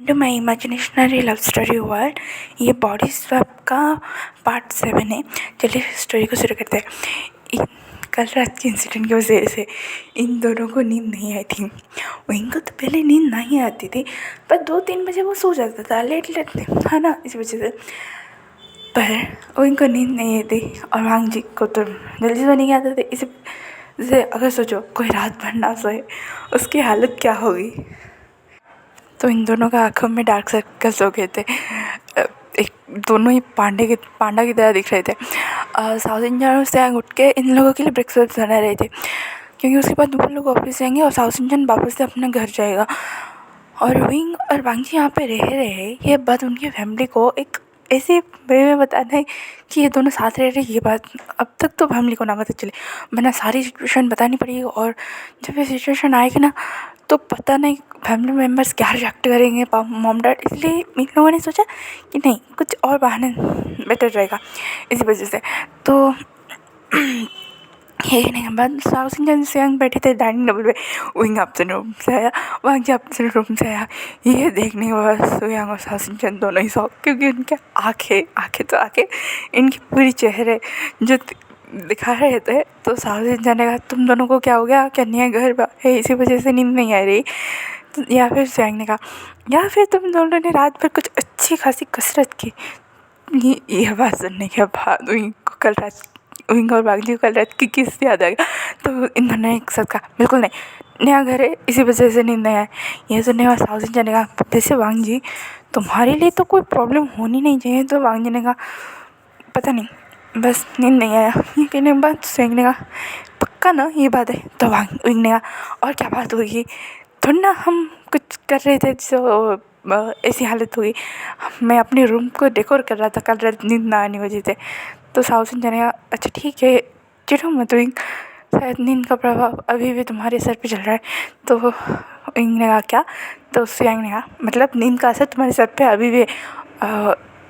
To my imaginationary love story world. ये body swap का part 7 है। चलिए स्टोरी को शुरू करते हैं। कल रात के इंसिडेंट की वजह से इन दोनों को नींद नहीं आई थी। इनको तो पहले नींद नहीं आती थी, पर 2-3 बजे वो सो जाता था लेट है ना, इस वजह से। पर इनको नींद नहीं आई थी और वांग जी को तो जल्दी सो नहीं आता था। इसे अगर सोचो कोई रात भर ना सोए उसकी हालत क्या होगी। तो इन दोनों का आँखों में डार्क सर्कल्स हो गए थे। एक दोनों ही पांडा की तरह दिख रहे थे। साउथ इंडियन से उठ के इन लोगों के लिए ब्रेकफास्ट बना रहे थे, क्योंकि उसके बाद वो लोग ऑफिस जाएंगे और साउथ इंडियन वापस से अपने घर जाएगा। और विंग और वांगजी यहाँ पे रह रहे हैं, ये बात उनकी फैमिली को एक ऐसे वे में बताना है कि ये दोनों साथ रह रहे। ये बात अब तक तो फैमिली को ना पता चले, वरना सारी सिचुएशन बतानी पड़ेगी। और जब ये सिचुएशन आएगी ना, तो पता नहीं फैमिली मेम्बर्स क्या रिएक्ट करेंगे, मॉम डैड। इसलिए इन लोगों ने सोचा कि नहीं, कुछ और बहाने बेटर रहेगा, इसी वजह से। तो ये कहने के बाद साउथ इंडियन से बैठे थे डाइनिंग टेबल पे। विंग अपने रूम से आया, वांग अपने रूम से आया। ये देखने के बाद सोयांग और साउथ इंडियन दोनों ही शौक, क्योंकि उनके आँखें इनकी पूरी चेहरे जो दिखा रहे थे। तो साउथ इंडियन ने कहा, तुम दोनों को क्या हो गया, क्या नहीं है, घर है इसी वजह से नींद नहीं आ रही। तो या फिर सोयांग ने कहा, या फिर तुम दोनों ने रात भर कुछ अच्छी खासी कसरत की। ये बात सुनने के बाद विंग और वांगजी को कल रात की किस याद आ गया। तो इन दोनों ने एक साथ कहा, बिल्कुल नहीं, नया घर है इसी वजह से नींद नहीं आया। ये सुनने के बाद साउथ इंडियन ने कहा, जैसे वांगजी तुम्हारे लिए तो कोई प्रॉब्लम होनी नहीं चाहिए। तो वांगजी ने कहा, पता नहीं, बस नींद नहीं आया। ये कहने के बाद सोयांग ने कहा, पक्का ना ये बात है। तो विंग ने कहा, और क्या बात होगी, थोड़ा ना हम कुछ कर रहे थे जो ऐसी हालत हुई। मैं अपने रूम को डेकोर कर रहा था कल रात नींद ना आने वजह से। तो साउथ इंडियन ने कहा, अच्छा ठीक है, चिढ़ो मत विंग, शायद नींद का प्रभाव अभी भी तुम्हारे सर पे चल रहा है। तो विंग ने कहा, क्या? तो सोयांग ने कहा, मतलब नींद का असर तुम्हारे सर पे अभी भी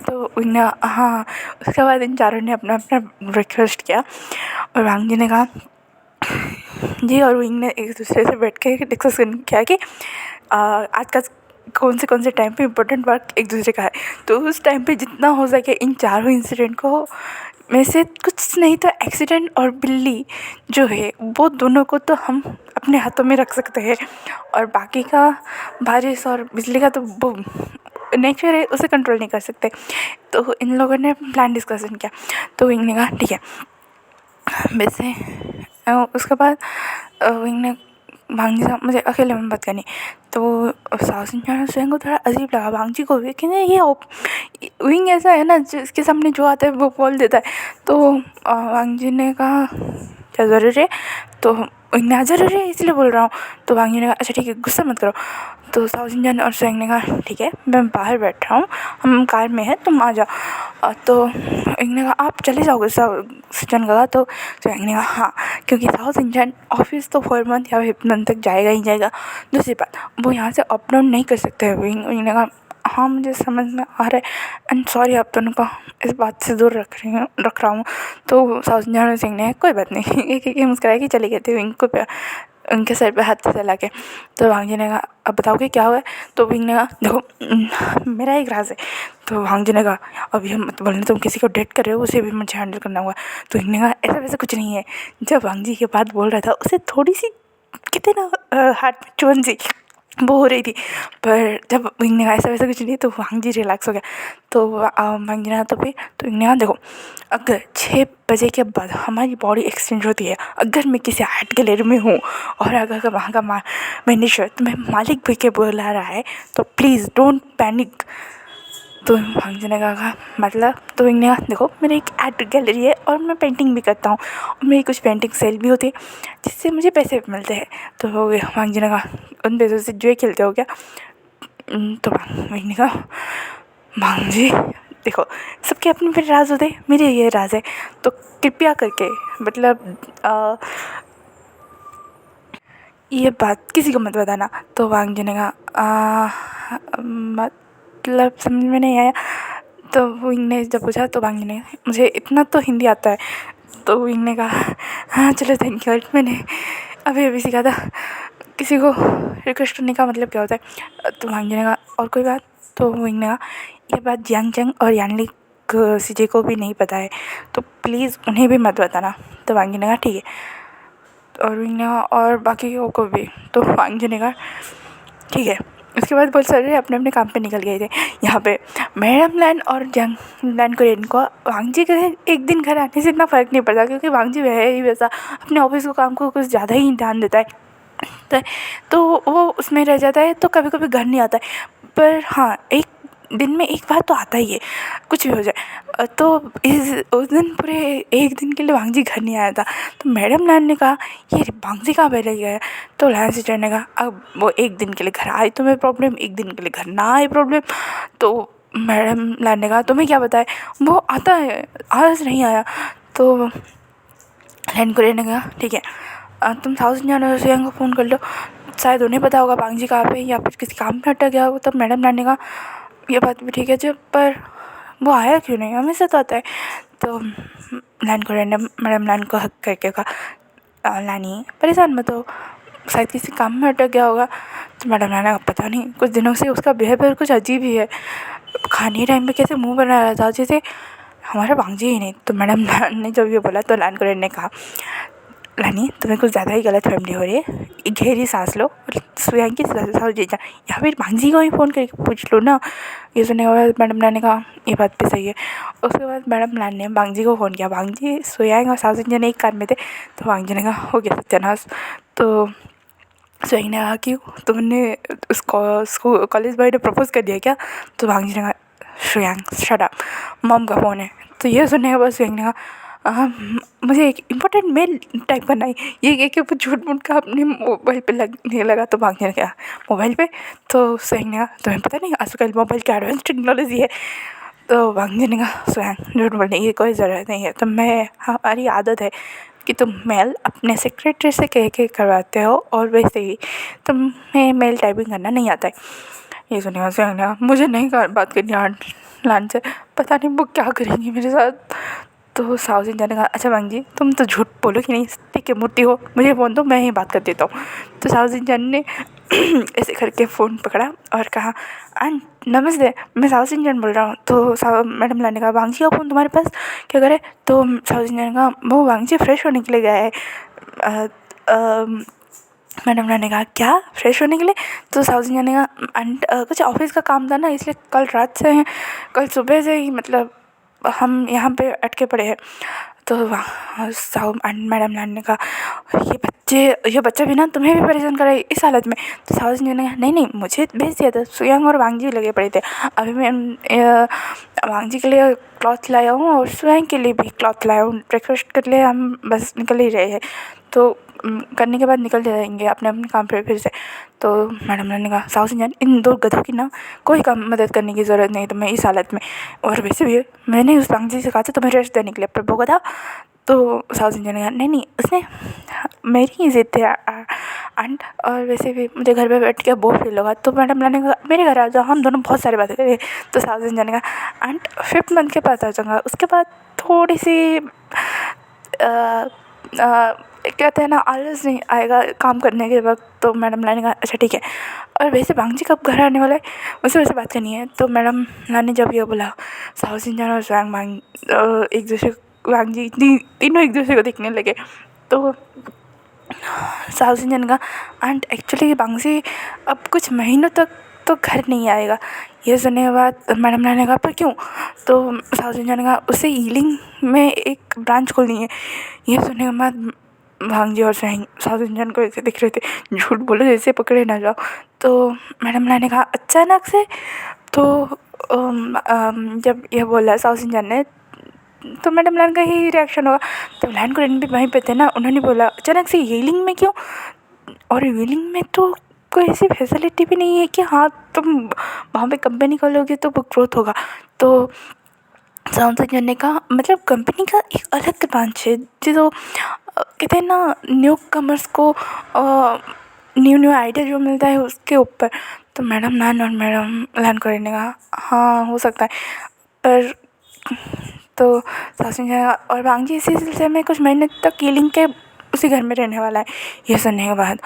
तो विंग ने कहा, हाँ। उसके बाद इन चारों ने अपना अपना ब्रेकफास्ट किया और वांगजी ने कहा, जी, और विंग ने एक दूसरे से बैठ के डिस्कशन किया कि आज का कौन से टाइम पे इम्पोर्टेंट वर्क एक दूसरे का है। तो उस टाइम पे जितना हो सके इन चारों इंसिडेंट को में से कुछ नहीं तो एक्सीडेंट और बिल्ली जो है वो दोनों को तो हम अपने हाथों में रख सकते हैं, और बाकी का बारिश और बिजली का तो वो नेचर है, उसे कंट्रोल नहीं कर सकते। तो इन लोगों ने प्लान डिस्कशन किया। तो विंग ने कहा, ठीक है। वैसे उसके बाद विंग ने वांगजी से मुझे अकेले में बात करनी। तो साउथ इंडियन स्वयं को थोड़ा अजीब लगा, वांगजी को भी कि ये विंग ऐसा है ना, जिसके सामने जो आता है वो बोल देता है। तो वांगजी ने कहा, क्या ज़रूरी है? तो विंग ने कहा, ज़रूरी है इसलिए बोल रहा हूँ। तो वांगजी ने कहा, अच्छा ठीक है, गुस्सा मत करो। तो साउथ इंडियन और स्वयं ने कहा, ठीक है, मैं बाहर बैठ रहा हूँ, हम कार में हैं, तुम आ जाओ। तो विंग ने कहा, आप चले जाओगे? साउथ इंडियन कहा। तो स्वयं ने कहा, हाँ, क्योंकि साउथ इंडियन ऑफिस तो 4 मंथ या 5 मंथ तक जाएगा ही जाएगा। दूसरी बात, वो यहाँ से अप डाउन नहीं कर सकते हैं। विंग ने कहा, हाँ मुझे समझ में आ रहा है, एंड सॉरी आप दोनों को इस बात से दूर रख रहा हूँ। तो साउथ इंडियन सिंह ने, कोई बात नहीं, एक मुस्कुराए कि चले गए थे विंग को उनके सर पे हाथ चला के। तो वांगजी ने कहा, अब बताओगे क्या हुआ है? तो विंग ने कहा, देखो मेरा एक राज है। तो वांगजी ने कहा, अभी हम मत बोलना, तुम किसी को डेट कर रहे हो, उसे भी मुझे हैंडल करना होगा। तो विंग ने कहा, ऐसा वैसा कुछ नहीं है। जब वांगजी ये बात बोल रहा था, उसे थोड़ी सी कहते ना हार्ट में चुभन सी वो हो रही थी। पर जब विंग ने कहा ऐसा वैसा कुछ नहीं, तो वांगजी रिलैक्स हो गया। तो वांगजी ने कहा, तो फिर तो विंग ने कहा, देखो अगर 6 बजे के बाद हमारी बॉडी एक्सचेंज होती है, अगर मैं किसी आर्ट गैलरी में हूँ और अगर वहाँ का मैनेजर तुम्हें मालिक भी के बुला रहा है, तो प्लीज़ डोंट पैनिक। तो वांगजी ने कहा, मतलब? तो विंग ने कहा, देखो मेरी एक आर्ट गैलरी है और मैं पेंटिंग भी करता हूँ, और मेरी कुछ पेंटिंग सेल भी होती है जिससे मुझे पैसे भी मिलते हैं। तो वांगजी ने कहा, उन पैसों से जुए खेलते हो क्या? तो विंग ने कहा, वांगजी देखो, सबके अपने अपने राज होते हैं, मेरे ये राज है, तो कृपया करके मतलब ये बात किसी को मत बताना। तो वांगजी ने कहा, मतलब समझ में नहीं आया। तो विंग ने जब पूछा, तो वांगजी ने, मुझे इतना तो हिंदी आता है। तो विंग ने कहा, हाँ चलो थैंक यू, मैंने अभी अभी सीखा था, किसी को रिक्वेस्ट करने का मतलब क्या होता है। तो वांगजी ने कहा, और कोई बात? तो वही ना, ये बात जियांग चंग और यानली सीजे को भी नहीं पता है, तो प्लीज़ उन्हें भी मत बताना। तो वांगी ने कहा ठीक है, और वही ना और बाकी को भी। तो वांगी ने कहा ठीक है। उसके बाद बहुत सारे अपने अपने काम पे निकल गए थे। यहाँ पे मैडम लैन और जंग लैन कोरियन को वांगजी के एक दिन घर आने से इतना फ़र्क नहीं पड़ता, क्योंकि वांगजी वह ही वैसा अपने ऑफिस को काम को कुछ ज़्यादा ही ध्यान देता है, तो वो उसमें रह जाता है, तो कभी कभी घर नहीं आता है। पर हाँ, एक दिन में एक बार तो आता ही है, कुछ भी हो जाए। तो उस दिन पूरे एक दिन के लिए वांगजी घर नहीं आया था। तो मैडम लैन ने कहा ये वांगजी कहाँ पे रह गया है? तो लैन सिस्टर ने कहा अब वो एक दिन के लिए घर आए तो मैं प्रॉब्लम, एक दिन के लिए घर ना आए प्रॉब्लम। तो मैडम लैन ने कहा तुम्हें क्या बताए, वो आता है, आज नहीं आया। तो लैन कोरियन ने कहा ठीक है, तुम साउथ इंडियन और सुयांग को फ़ोन कर लो, शायद उन्हें पता होगा वांगजी कहाँ पे, या फिर किसी काम में अटक गया हो। तब मैडम लैन ने कहा ये बात भी ठीक है जब, पर वो आया क्यों नहीं, हमेशा तो आता है। तो लैन कोरियन ने मैडम लैन को हक करके कहा लैनी परेशान मत हो, शायद किसी काम में अटक गया होगा। तो मैडम लैन ने कहा पता नहीं, कुछ दिनों से उसका बिहेवियर कुछ अजीब ही है, खाने टाइम पे कैसे मुंह बना रहा था जैसे हमारा वांगजी ही नहीं। तो मैडम लैन ने जब ये बोला तो लैन कोरियन ने कहा लानी तुम्हें कुछ ज़्यादा ही गलत फहमी हो रही है, एक गहरी सांस लो और सुयांग की सास जी जा, या फिर वांगजी को ही फ़ोन करके पूछ लो ना। ये सुनने के बाद मैडम लान ने कहा ये बात भी सही है। उसके बाद मैडम लान ने वांगजी को फ़ोन किया, वांगजी सुयांग और सास जन एक कार में थे। तो वांगजी ने कहा हो गया सत्यानाश। तो सुयांग ने कहा कि तुमने उसको कॉलेज बॉय ने प्रपोज कर दिया क्या? तो वांगजी ने कहा सुयांग शट अप, मॉम का फ़ोन है। तो ये सुनने के बाद सुयांग ने कहा मुझे एक इम्पोर्टेंट मेल टाइप करना है, ये कह के वो झूठ मूठ का अपने मोबाइल पे लगने लगा। तो भागने लगा मोबाइल पे। तो सुयांग ने कहा तुम्हें पता नहीं आजकल मोबाइल की एडवांस टेक्नोलॉजी है। तो वांगजी ने कहा सुयांग झूठ बोलने की कोई ज़रूरत नहीं है, तो हमारी आदत है कि तुम मेल अपने सेक्रेटरी से कह के करवाते हो, और वैसे ही तुम्हें मेल टाइपिंग करना नहीं आता है। ये सुनेगा सुयांग ने कहा मुझे नहीं बात करनी लान से, पता नहीं वो क्या करेंगी मेरे साथ। तो साउथ इंडियन ने कहा अच्छा वांगजी तुम तो झूठ बोलो कि नहीं, ठीक है मूर्ति हो, मुझे फ़ोन दो मैं ही बात कर देता हूँ। तो साउथ इंडियन ने ऐसे करके फ़ोन पकड़ा और कहा आंट नमस्ते, मैं साउथ इंडियन बोल रहा हूँ। तो मैडम लाने कहा वांगजी का फ़ोन तुम्हारे पास क्या करे? तो साउथ इंडियन ने कहा वो वांगजी फ्रेश होने के लिए गया है। मैडम ने कहा क्या फ्रेश होने के लिए? तो साउथ इंडियन ने कहा कुछ ऑफिस का काम था ना, इसलिए कल रात से कल सुबह से ही मतलब हम यहाँ पे अटके पड़े हैं। तो मैडम ने कहा ये बच्चा भी ना तुम्हें भी परेशान कर रहा है इस हालत में। तो साउथ इंडियन ने कहा नहीं मुझे भेज दिया था, सुयांग और वांगजी लगे पड़े थे, अभी मैं वांगजी के लिए क्लॉथ लाया हूँ और सुयांग के लिए भी क्लॉथ लाया हूँ, ब्रेकफास्ट के लिए हम बस निकल ही रहे हैं, तो करने के बाद निकल जाएंगे अपने अपने काम पे फिर से। तो मैडम ने कहा साउथ इंडियन इन दो गधों की ना कोई काम मदद करने की ज़रूरत नहीं तुम्हें इस हालत में, और वैसे भी मैंने उस वांगजी से कहा था तुम्हें रेस्ट देने के लिए, पर वो गधा। तो साउथ इंडियन ने कहा नहीं उसने मेरी ही जिद थी आंट, और वैसे भी मुझे घर पे बैठ के बोर फील होगा। तो मैडम ने कहा मेरे घर आ जाओ, हम दोनों बहुत सारी बातें करें। तो साउथ इंडियन ने कहा आंट 5th मंथ के बाद आ जाऊँगा, उसके बाद थोड़ी सी कहते हैं ना आलस नहीं आएगा काम करने के वक्त। तो मैडम ने कहा अच्छा ठीक है, और वैसे वांगजी कब घर आने वाला है उसे वैसे बात करनी है। तो मैडम ने जब ये बोला साउथ इंडियन और सुयांग एक दूसरे वांगजी तीनों एक दूसरे को देखने लगे। तो साउथ इंडियन का एंड एक्चुअली वांगजी अब कुछ महीनों तक तो घर नहीं आएगा। ये सुनने के बाद मैडम ने कहा पर क्यों? तो साउथ इंडियन ने कहा उसे हीलिंग में एक ब्रांच खोलनी है। ये सुनने के बाद वांगजी और साउथ इंडियन को ऐसे दिख रहे थे झूठ बोलो जैसे पकड़े ना जाओ। तो मैडम ने कहा अचानक से, तो जब ये बोला साउथ इंडियन ने तो मैडम लान का ही रिएक्शन होगा। तो लान को भी वहीं पे थे ना, उन्होंने बोला अचानक से हीलिंग में क्यों? और हीलिंग में तो कोई ऐसी फैसिलिटी भी नहीं है कि हाँ तुम वहाँ पे कंपनी खोलोगे तो वो ग्रोथ होगा। तो साउथ इंडियन ने कहा मतलब कंपनी का एक अलग ब्रांच है जो कहते हैं ना न्यू कमर्स को न्यू आइडिया जो मिलता है उसके ऊपर। तो मैडम लान और मैडम लान को ने कहा हाँ हो सकता है, पर तो साउथ इंडियन और वांगजी इसी सिलसिले में कुछ महीने तक हीलिंग के उसी घर में रहने वाला है। ये सुनने के बाद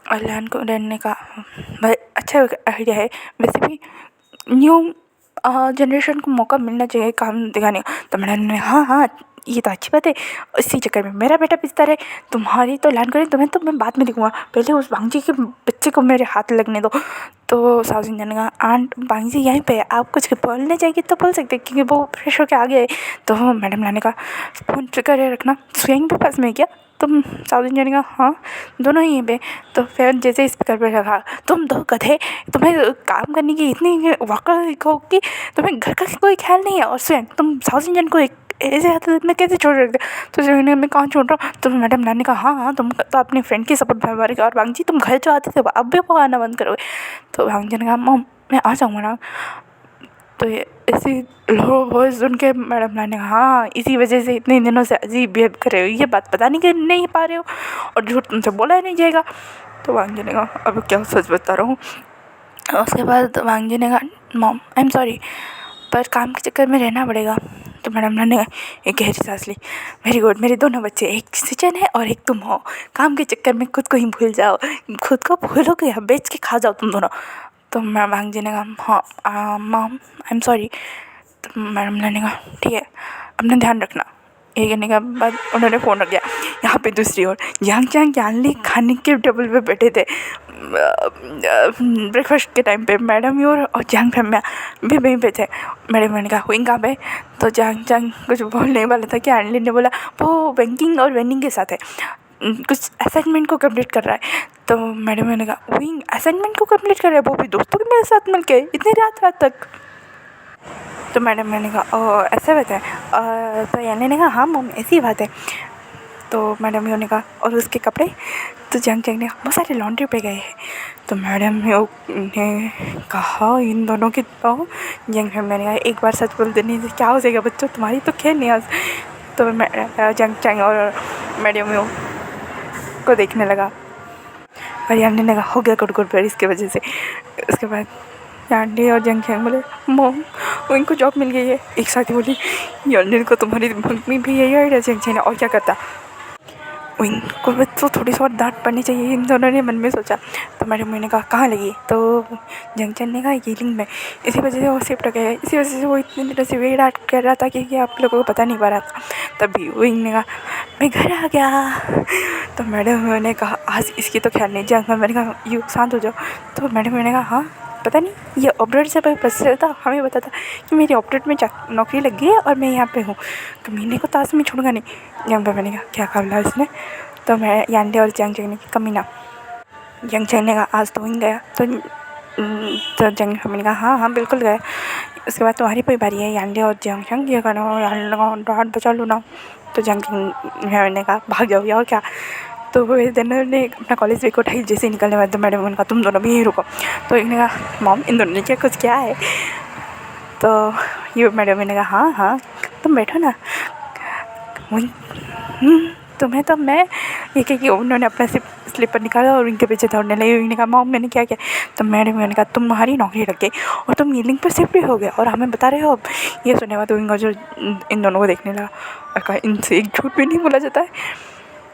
और लैन को रहने का भाई अच्छा आइडिया है। वैसे भी न्यू जनरेशन को मौका मिलना चाहिए काम दिखाने का। तो मैंने हाँ हाँ ये तो अच्छी बात है, इसी चक्कर में मेरा बेटा पिसता रहे, तुम्हारी तो लैन करें तुम्हें तो मैं बाद में दिखूँगा, पहले उस भांजी के बच्चे को मेरे हाथ लगने दो। तो साउथ इंडियन ने कहा आंट भांजी यहीं पे है, आप कुछ बोलने जाएगी तो बोल सकते क्योंकि वो फ्रेश होकर आ गए। तो मैडम लाने का फ़ोन करे रखना, स्वयं भी पास में क्या तुम? साउथ इंडियन ने कहा हाँ दोनों ही पे। तो फिर जैसे स्पीकर पर रखा, तुम दो गधे, तुम्हें काम करने की इतनी वक़्त हो कि तुम्हें घर का कोई ख्याल नहीं है, और स्वयं तुम साउथ इंडियन को एक ऐसे हालत में कैसे छोड़ रखते? तो मैंने मैं कहाँ छोड़ रहा हूँ? तो मैडम ने कहा हाँ हाँ तुम तो अपने फ्रेंड की सपोर्ट मारेगा, और भांग जी तुम घर जो आते थे अब भी वो आना बंद करोगे? तो भांग जी ने कहा मम मैं आ जाऊँगा ना। तो ये ऐसी लो वॉइस सुन के मैडम ने कहा हाँ इसी वजह से इतने दिनों से अजीब बिहेव कर रहे हो, ये बात पता नहीं कर नहीं पा रहे हो, और झूठ तुमसे बोला ही नहीं जाएगा। तो भांग जी ने कहा अब क्या सच बता रहा हूँ। उसके बाद भांग जी ने कहा मॉम आई एम सॉरी पर काम के चक्कर में रहना पड़ेगा। तो मैडम ने एक गहरी सांस ली, वेरी गुड, मेरे दोनों बच्चे, एक सिचन है और एक तुम हो, काम के चक्कर में खुद को ही भूल जाओ, खुद को भूलोगे या बेच के खा जाओ तुम दोनों। तो मैं भांग जी ने कहा हाँ मॉम आई एम सॉरी। तो मैडम ने कहा ठीक है अपना ध्यान रखना। ये कहने के बाद उन्होंने फ़ोन रख दिया। यहाँ पे दूसरी ओर यांग चांग यानली खाने के टेबल पे बैठे थे ब्रेकफास्ट के टाइम पे। मैडम योर और जंग फैमिया भी वहीं पे थे। मैडम ने कहा हुई कहाँ पे? तो जंग जंग कुछ बोलने वाला था कि आनली ने बोला वो बैंकिंग और वेंडिंग के साथ है, कुछ असाइनमेंट को कंप्लीट कर रहा है। तो मैडम ने कहा विंग असाइनमेंट को कंप्लीट कर रहा है, वो भी दोस्तों के मेरे साथ मिल के इतनी रात रात तक? तो मैडम ने कहा ओ ऐसा बात है। तो यानी ने कहा हाँ मम ऐसी बात है। तो मैडम ने कहा और उसके कपड़े? तो जंग जंग ने कहा बहुत सारे लॉन्ड्री पे गए हैं। तो मैडम ने कहा इन दोनों की तो जंग मैंने कहा एक बार सच बोल देने से क्या हो जाएगा बच्चों, तुम्हारी तो खेल नहीं आज। तो जंग चंग और मैडम को देखने लगा और यानी ने कहा हो गया गुड़ पर इसके वजह से। उसके बाद यानी और जंग चंग बोले मोम इनको जॉब मिल गई है। एक साथी बोली यानी को तुम्हारी मम्मी भी यही आइडिया? जंग चंग ने और क्या करता, इनको तो थोड़ी सी और डांट पड़नी चाहिए, इन दोनों ने मन में सोचा। तो मैडम ने कहा कहाँ लगी? तो जंगचन ने कहा यीलिंग में, इसी वजह से वो शिफ्ट हो गया है, इसी वजह से वो इतनी देर से वेट डांट कर रहा था कि आप लोगों को पता नहीं पा रहा था। तभी विंग ने कहा मैं घर आ गया। तो मैडम ने कहा आज इसकी तो ख्याल नहीं। जंग मैंने कहा यू शांत हो जाओ। तो मैडम ने कहा हाँ पता नहीं ये ऑपरेटर से बस था, हमें पता था कि मेरी ऑपरेटर में नौकरी लग गई है और मैं यहाँ पे हूँ, कमीने को ताश में छोड़ूंगा नहीं। जंग पे मैंने कहा क्या कहा इसने? तो मैं यानडे और जंग जंग ने कमीना। जंग जंग ने कहा आज तो वहीं गया। तो जंग मैंने कहा हाँ हाँ बिल्कुल गया। उसके बाद तुम्हारी कोई बारी है यानडे और जंग जंग ये करना यान डांट बचा लो ना। तो जंग मैंने कहा भाग जाओ और क्या। तो वो दोनों ने अपना कॉलेज बैग उठाई, जैसे ही निकलने वाले तो मैडम ने कहा तुम दोनों भी यहीं रुको। तो एक ने कहा मॉम इन दोनों ने क्या कुछ किया है? तो ये मैडम ने कहा हाँ हाँ तुम बैठो ना। वही तुम्हें तो मैं ये कह कि उन्होंने अपना स्लीपर निकाला और इनके पीछे दौड़ने लगी। उन्होंने कहा मॉम मैंने क्या किया? तो मैडम ने कहा तुम्हारी नौकरी लग गई और तुम ये लिंक पर शिफ्ट भी हो गए और हमें बता रहे हो अब। ये सुनने बाद इनका जो इन दोनों को देखने लगा और कहा इनसे एक झूठ भी नहीं बोला जाता है।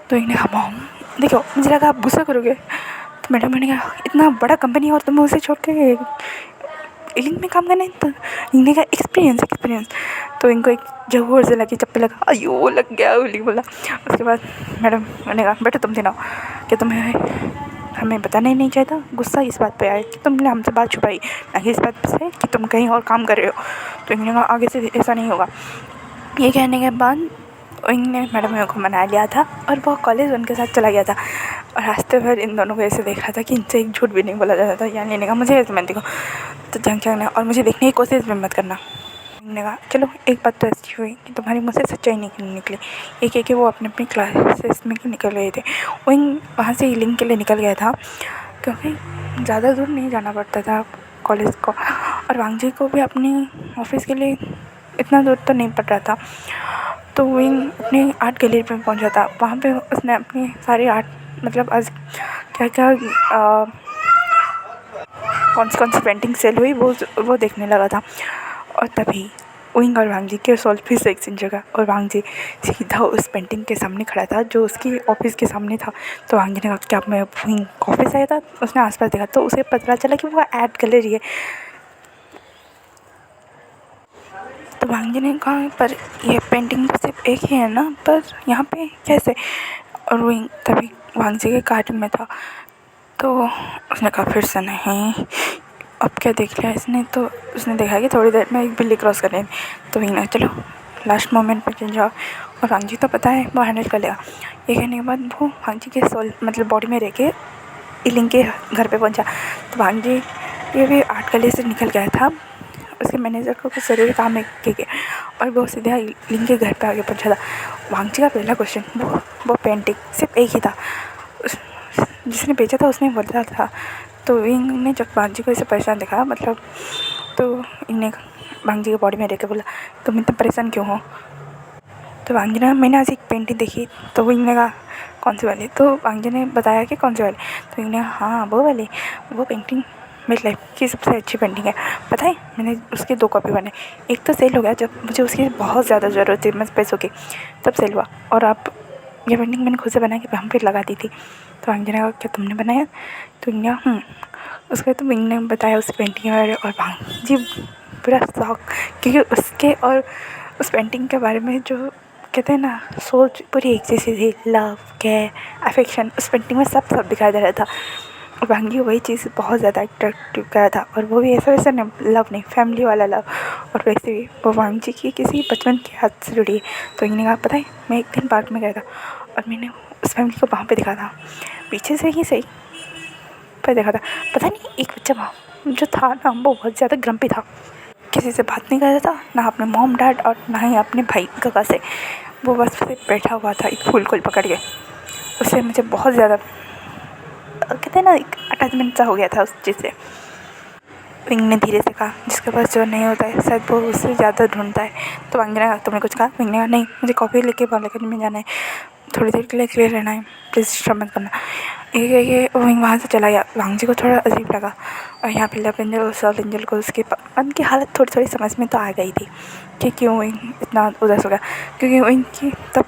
तो इन्हें कहा मॉम देखो मुझे लगा आप गुस्सा करोगे। तो मैडम ने कहा इतना बड़ा कंपनी और तुम उसे छोड़ के लिंक में काम करना है? तो इन्हें कहा एक्सपीरियंस। तो इनको एक जोर से लगी चप्पे लगा, अयो लग गया उली बोला। उसके बाद मैडम ने कहा बेटा तुम दिनों कि तुम्हें हमें बताना ही नहीं चाहिए, गुस्सा इस बात पे आया कि तुमने हमसे बात छुपाई, ना कि इस बात से कि तुम कहीं और काम कर रहे हो। तो इन्होंने कहा आगे से ऐसा नहीं होगा। ये कहने के बाद इन्होंने मैडम को मना लिया था और वो कॉलेज उनके साथ चला गया था। और रास्ते भर इन दोनों को ऐसे देख रहा था कि इनसे एक झूठ भी नहीं बोला जाता था। यानी ने कहा मुझे ऐसे मत देखो। तो जंग जंग ने और मुझे देखने की कोशिश भी मत करना। ने कहा चलो एक बात तो ऐसी हुई कि तुम्हारी मुझसे सच्चाई नहीं निकली। एक एक वो अपने अपनी क्लासेस में निकल गए थे। वहाँ से लिंक के लिए निकल गया था क्योंकि ज़्यादा दूर नहीं जाना पड़ता था कॉलेज को, और वांगजी को भी अपनी ऑफिस के लिए इतना दूर तो नहीं पड़ रहा था। तो विंग अपनी आर्ट गैलरी में पहुंचा था। वहाँ पे उसने अपनी सारी आर्ट मतलब आज क्या क्या कौन सी पेंटिंग सेल हुई वो देखने लगा था। और तभी विंग और वांग जी के सोल फिर से एक जगह, और वांग जी सीधा उस पेंटिंग के सामने खड़ा था जो उसकी ऑफिस के सामने था। तो वांग जी ने कहा क्या मैं विंग ऑफिस आया था। उसने आसपास देखा तो उसे पता चला कि वो आर्ट गैलरी है। तो वांग जी ने कहा पर ये पेंटिंग तो सिर्फ एक ही है ना, पर यहाँ पे कैसे। और विंग तभी वांग जी के गार्डन में था। तो उसने कहा फिर से नहीं, अब क्या देख लिया इसने। तो उसने देखा कि थोड़ी देर में एक बिल्ली क्रॉस कर रही है। तो वही ना चलो लास्ट मोमेंट पे चल जाओ। और वांग जी तो पता है वो हैंडल कर लेगा। ये कहने के बाद वो वांग जी के सोल मतलब बॉडी में रह के इलिंग के घर पे पहुंचा। तो वांग जी ये भी आर्ट गैलरी से निकल गया था। उसके मैनेजर को कुछ ज़रूरी काम है के और वो सीधा इलिंग के घर पे आगे पहुंचा था। वांग जी का पहला क्वेश्चन वो पेंटिंग सिर्फ एक ही था, जिसने बेचा था उसने बोला था। तो विंग ने जब वांग जी को इसे परेशान देखा मतलब, तो इन्हें वांग जी की बॉडी में रह के बोला तुम इतना परेशान क्यों हो। तो वांग जी ने मैंने आज एक पेंटिंग देखी। तो विंग ने कहा कौन सी वाली। तो वांग जी ने बताया कि कौन सी वाली। तो विंग ने कहा हाँ वो वाली, वो पेंटिंग मेरी लाइफ की सबसे अच्छी पेंटिंग है। पता है मैंने उसके 2 कॉपी बनाए। एक तो सेल हो गया जब मुझे उसकी बहुत ज़्यादा ज़रूरत थी मैं पैसों की, तब सेल हुआ। और अब ये पेंटिंग मैंने खुद से बना के हम पे लगा दी थी। तो वांग जी ने कहा क्या तुमने बनाया। तो विंग ने कहा उसके बाद तो विंग ने बताया उस पेंटिंग के बारे में। और वांग जी पूरा शौक, क्योंकि उसके और उस पेंटिंग के बारे में जो कहते हैं ना सोच पूरी एक जैसी थी। लव केयर अफेक्शन उस पेंटिंग में सब दिखाई दे रहा था। और वांग जी वही चीज़ बहुत ज़्यादा अट्रैक्टिव कर रहा था। और वो भी ऐसा वैसा नहीं, लव नहीं, फैमिली वाला लव। और वैसे भी वो वांग जी की किसी बचपन की याद से जुड़ी है। तो इन्हें कहा पता है मैं एक दिन पार्क में गया था और मैंने उस फैमिली को वहाँ पे दिखा था, पीछे से ही सही पर देखा था। पता नहीं एक बच्चा वहाँ जो था ना वो बहुत ज़्यादा ग्रम्पी था, किसी से बात नहीं कर रहा था, ना अपने मॉम डैड और ना ही अपने भाई काका से। वो बस सिर्फ बैठा हुआ था एक फूल को पकड़ के। उससे मुझे बहुत ज़्यादा कहते हैं ना एक अटैचमेंट सा हो गया था उस चीज़ से। विंग ने धीरे से कहा जिसके पास जो नहीं होता है शायद वो उससे ज़्यादा ढूंढता है। तो वांग ने कहा तुमने कुछ कहा। विंग ने कहा नहीं मुझे कॉफ़ी लेके बालकनी में जाना है, थोड़ी देर के लिए क्लियर रहना है, प्लीज़ डिस्टर्ब मत करना। ये विंग वहाँ से चला गया। वांग जी को थोड़ा अजीब लगा। और यहाँ पे लव एंजल और सॉल एंजल को उसके मन की हालत थोड़ी थोड़ी समझ में तो आ गई थी कि क्यों विंग इतना उदास हो गया। क्योंकि विंग की तब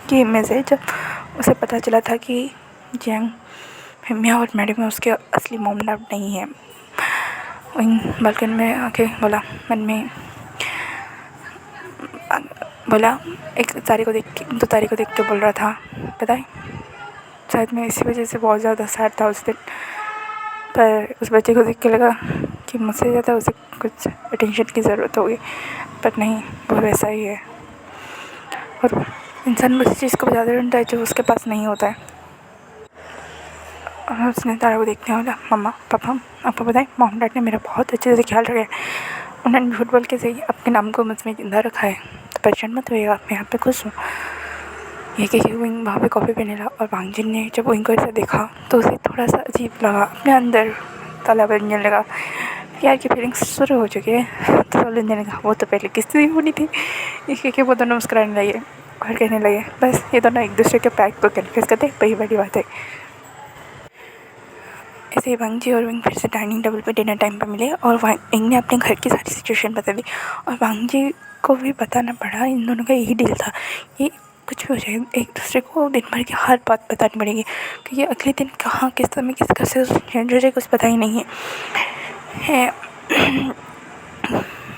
की इमेज है जब उसे पता चला था कि जैंग मिया और मैडी में उसके असली मॉम डैड नहीं है। विंग बालकनी में आके बोला मन में बोला एक तारे को देख के 2 तारे को देख के बोल रहा था पता है शायद मैं इसी वजह से बहुत ज़्यादा सैड था उस दिन। पर उस बच्चे को देख के लगा कि मुझसे ज़्यादा उसे कुछ अटेंशन की ज़रूरत होगी, पर नहीं वो वैसा ही है। और इंसान उस चीज़ को ज़्यादा ढूंढता है जो उसके पास नहीं होता है। और उसने तारा को देखते हुए बोला मम्मा पापा आपको पता है मॉम डैड ने मेरा बहुत अच्छे से ख्याल रखा है। उन्होंने झूठ बोल के सही अपने नाम को मुझ में जिंदा रखा है, तो परेशान मत होइएगा, मैं यहाँ पे खुश हूँ। ये कि विंग वहाँ पे कॉफ़ी पीने लगा। और वांग जी ने जब विंग को ऐसा देखा तो उसे थोड़ा सा अजीब लगा, अपने अंदर ताला बजने लगा, प्यार की फीलिंग्स शुरू हो चुकी है। तो सोलन ने कहा वो तो पहले किससे होनी थी। इसके कि वो दोनों मुस्कुराने लगे और कहने लगे बस ये दोनों एक दूसरे के पैक को कन्फ्यूज़ करते वही बड़ी बात है। ऐसे ही वांग जी और विंग फिर से डाइनिंग टेबल पे डिनर टाइम पे मिले और विंग ने अपने घर की सारी सिचुएशन बता दी। और वांग जी को भी बताना पड़ा, इन दोनों का यही डील था कि कुछ भी हो जाए एक दूसरे को दिन भर की हर बात बतानी पड़ेगी, क्योंकि अगले दिन कहाँ किस समय किस घर से जाए कुछ पता ही नहीं है।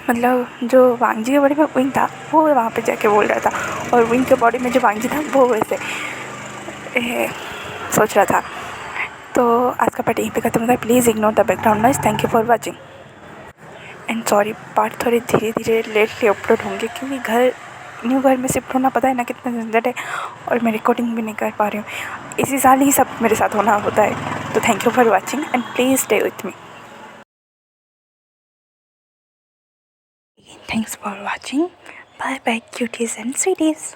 मतलब जो वांग जी के बॉडी में विंग था वो वहाँ पे जाके बोल रहा था, और विंग के बॉडी में जो वांग जी था वो वैसे सोच रहा था। तो आज का पार्ट यहीं पे खत्म होता है। Please ignore the background noise. Thank you for watching and sorry part थोड़े धीरे धीरे लेटली अपलोड होंगे, क्योंकि न्यू घर में शिफ्ट होना पता है ना कितना झंझट है, और मैं रिकॉर्डिंग भी नहीं कर पा रही हूँ। इसी साल ही सब मेरे साथ होना होता है। तो thank you for watching and please stay with me. Thanks for watching. Bye bye cuties and स्वीटीज।